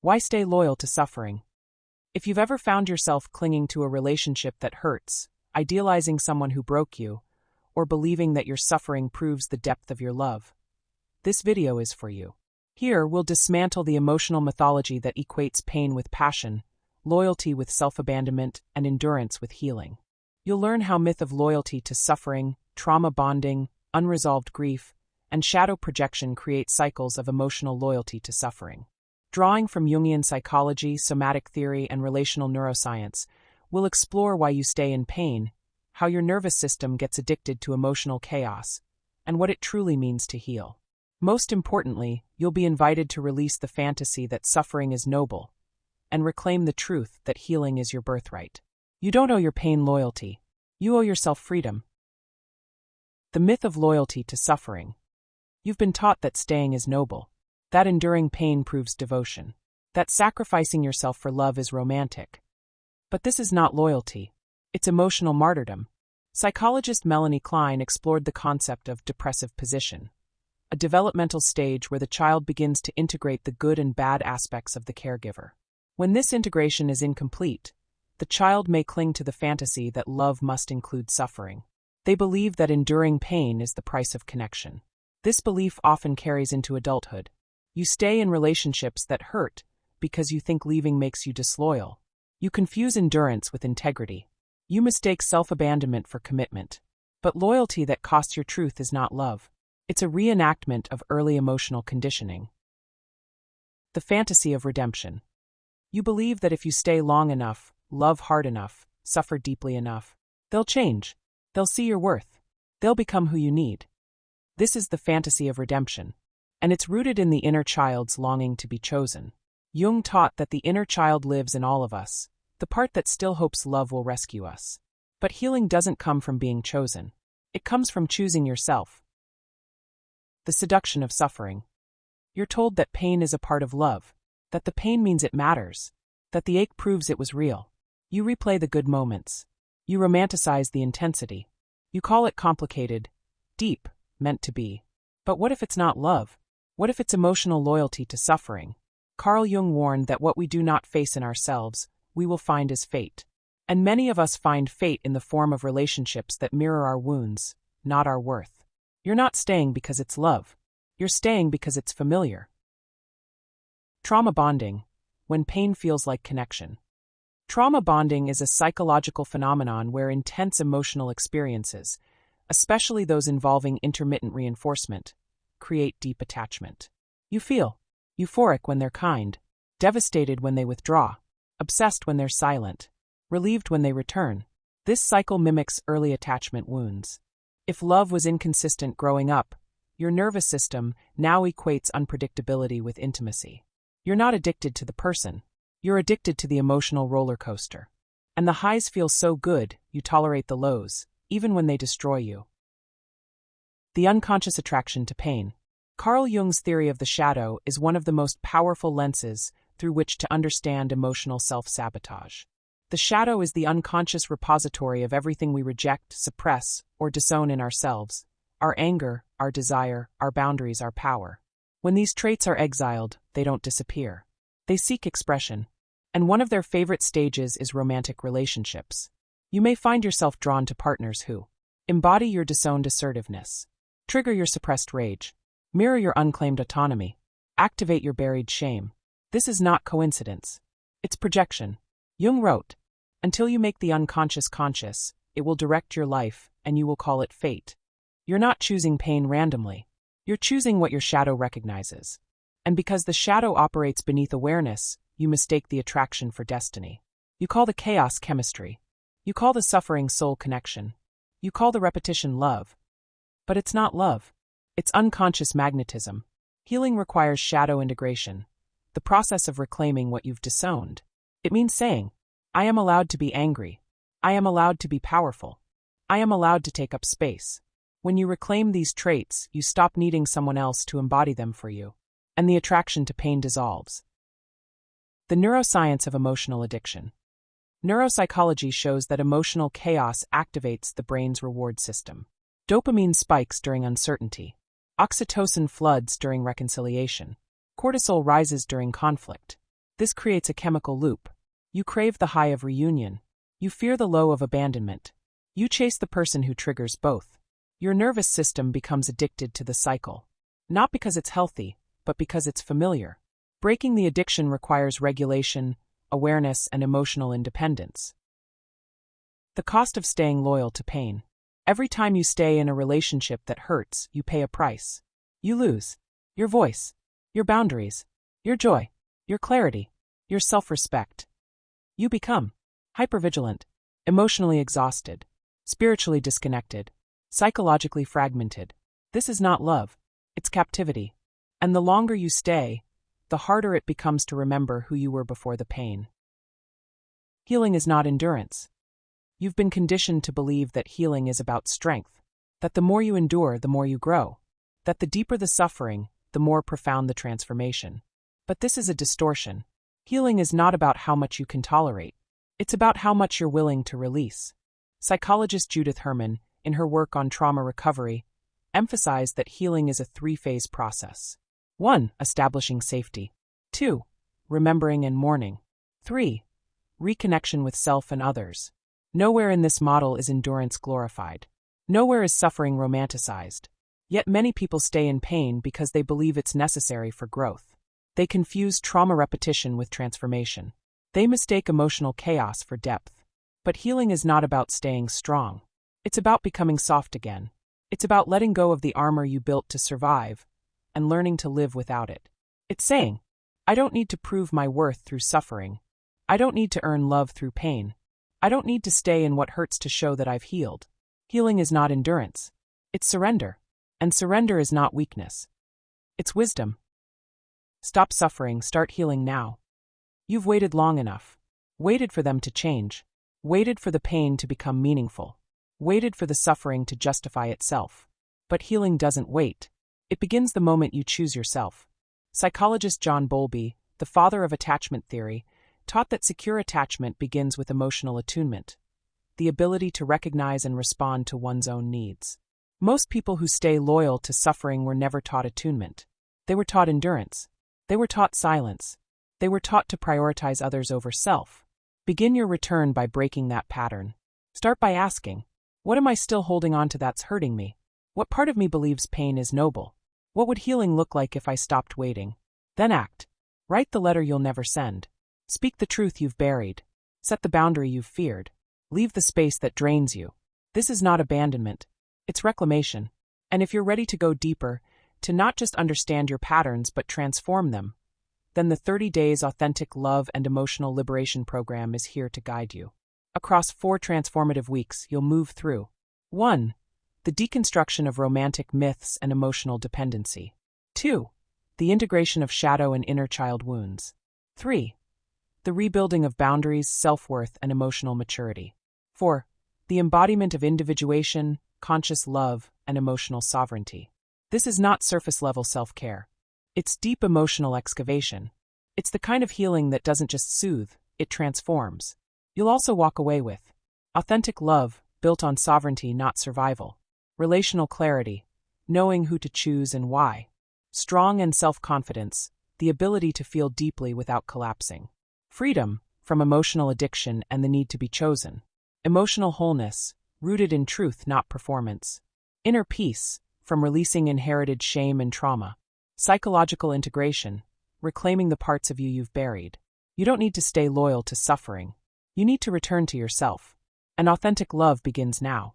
Why stay loyal to suffering? If you've ever found yourself clinging to a relationship that hurts, idealizing someone who broke you, or believing that your suffering proves the depth of your love, this video is for you. Here, we'll dismantle the emotional mythology that equates pain with passion, loyalty with self-abandonment, and endurance with healing. You'll learn how myth of loyalty to suffering, trauma bonding, unresolved grief, and shadow projection create cycles of emotional loyalty to suffering. Drawing from Jungian psychology, somatic theory, and relational neuroscience, we'll explore why you stay in pain, how your nervous system gets addicted to emotional chaos, and what it truly means to heal. Most importantly, you'll be invited to release the fantasy that suffering is noble, and reclaim the truth that healing is your birthright. You don't owe your pain loyalty. You owe yourself freedom. The myth of loyalty to suffering. You've been taught that staying is noble, that enduring pain proves devotion, that sacrificing yourself for love is romantic. But this is not loyalty. It's emotional martyrdom. Psychologist Melanie Klein explored the concept of depressive position, a developmental stage where the child begins to integrate the good and bad aspects of the caregiver. When this integration is incomplete, the child may cling to the fantasy that love must include suffering. They believe that enduring pain is the price of connection. This belief often carries into adulthood. You stay in relationships that hurt because you think leaving makes you disloyal. You confuse endurance with integrity. You mistake self-abandonment for commitment. But loyalty that costs your truth is not love. It's a reenactment of early emotional conditioning. The fantasy of redemption. You believe that if you stay long enough, love hard enough, suffer deeply enough, they'll change. They'll see your worth. They'll become who you need. This is the fantasy of redemption, and it's rooted in the inner child's longing to be chosen. Jung taught that the inner child lives in all of us, the part that still hopes love will rescue us. But healing doesn't come from being chosen. It comes from choosing yourself. The seduction of suffering. You're told that pain is a part of love, that the pain means it matters, that the ache proves it was real. You replay the good moments. You romanticize the intensity. You call it complicated, deep, meant to be. But what if it's not love? What if it's emotional loyalty to suffering? Carl Jung warned that what we do not face in ourselves, we will find as fate. And many of us find fate in the form of relationships that mirror our wounds, not our worth. You're not staying because it's love. You're staying because it's familiar. Trauma bonding, when pain feels like connection. Trauma bonding is a psychological phenomenon where intense emotional experiences, especially those involving intermittent reinforcement, create deep attachment. You feel euphoric when they're kind, devastated when they withdraw, obsessed when they're silent, relieved when they return. This cycle mimics early attachment wounds. If love was inconsistent growing up, your nervous system now equates unpredictability with intimacy. You're not addicted to the person. You're addicted to the emotional roller coaster. And the highs feel so good, you tolerate the lows, even when they destroy you. The unconscious attraction to pain. Carl Jung's theory of the shadow is one of the most powerful lenses through which to understand emotional self-sabotage. The shadow is the unconscious repository of everything we reject, suppress, or disown in ourselves: our anger, our desire, our boundaries, our power. When these traits are exiled, they don't disappear. They seek expression. And one of their favorite stages is romantic relationships. You may find yourself drawn to partners who embody your disowned assertiveness, trigger your suppressed rage, mirror your unclaimed autonomy, activate your buried shame. This is not coincidence. It's projection. Jung wrote, "Until you make the unconscious conscious, it will direct your life, and you will call it fate." You're not choosing pain randomly. You're choosing what your shadow recognizes. And because the shadow operates beneath awareness, you mistake the attraction for destiny. You call the chaos chemistry. You call the suffering soul connection. You call the repetition love. But it's not love. It's unconscious magnetism. Healing requires shadow integration, the process of reclaiming what you've disowned. It means saying, I am allowed to be angry. I am allowed to be powerful. I am allowed to take up space. When you reclaim these traits, you stop needing someone else to embody them for you, and the attraction to pain dissolves. The neuroscience of emotional addiction. Neuropsychology shows that emotional chaos activates the brain's reward system. Dopamine spikes during uncertainty. Oxytocin floods during reconciliation. Cortisol rises during conflict. This creates a chemical loop. You crave the high of reunion. You fear the low of abandonment. You chase the person who triggers both. Your nervous system becomes addicted to the cycle. Not because it's healthy, but because it's familiar. Breaking the addiction requires regulation, awareness, and emotional independence. The cost of staying loyal to pain. Every time you stay in a relationship that hurts, you pay a price. You lose your voice, your boundaries, your joy, your clarity, your self-respect. You become hypervigilant, emotionally exhausted, spiritually disconnected, psychologically fragmented. This is not love, it's captivity. And the longer you stay, the harder it becomes to remember who you were before the pain. Healing is not endurance. You've been conditioned to believe that healing is about strength, that the more you endure, the more you grow, that the deeper the suffering, the more profound the transformation. But this is a distortion. Healing is not about how much you can tolerate. It's about how much you're willing to release. Psychologist Judith Herman, in her work on trauma recovery, emphasized that healing is a three-phase process. 1. Establishing safety. 2. Remembering and mourning. 3. Reconnection with self and others. Nowhere in this model is endurance glorified. Nowhere is suffering romanticized. Yet many people stay in pain because they believe it's necessary for growth. They confuse trauma repetition with transformation. They mistake emotional chaos for depth. But healing is not about staying strong. It's about becoming soft again. It's about letting go of the armor you built to survive and learning to live without it. It's saying, I don't need to prove my worth through suffering. I don't need to earn love through pain. I don't need to stay in what hurts to show that I've healed. Healing is not endurance. It's surrender. And surrender is not weakness. It's wisdom. Stop suffering, start healing now. You've waited long enough. Waited for them to change. Waited for the pain to become meaningful. Waited for the suffering to justify itself. But healing doesn't wait. It begins the moment you choose yourself. Psychologist John Bowlby, the father of attachment theory, taught that secure attachment begins with emotional attunement, the ability to recognize and respond to one's own needs. Most people who stay loyal to suffering were never taught attunement. They were taught endurance. They were taught silence. They were taught to prioritize others over self. Begin your return by breaking that pattern. Start by asking, what am I still holding on to that's hurting me? What part of me believes pain is noble? What would healing look like if I stopped waiting? Then act. Write the letter you'll never send. Speak the truth you've buried. Set the boundary you've feared. Leave the space that drains you. This is not abandonment. It's reclamation. And if you're ready to go deeper, to not just understand your patterns but transform them, then the 30 Days Authentic Love and Emotional Liberation Program is here to guide you. Across 4 transformative weeks, you'll move through 1. The deconstruction of romantic myths and emotional dependency. 2. The integration of shadow and inner child wounds. 3. The rebuilding of boundaries, self-worth, and emotional maturity. 4. The embodiment of individuation, conscious love, and emotional sovereignty. This is not surface-level self-care. It's deep emotional excavation. It's the kind of healing that doesn't just soothe, it transforms. You'll also walk away with authentic love, built on sovereignty, not survival. Relational clarity, knowing who to choose and why. Strong and self-confidence, the ability to feel deeply without collapsing. Freedom, from emotional addiction and the need to be chosen. Emotional wholeness, rooted in truth, not performance. Inner peace, from releasing inherited shame and trauma. Psychological integration, reclaiming the parts of you you've buried. You don't need to stay loyal to suffering. You need to return to yourself. And authentic love begins now.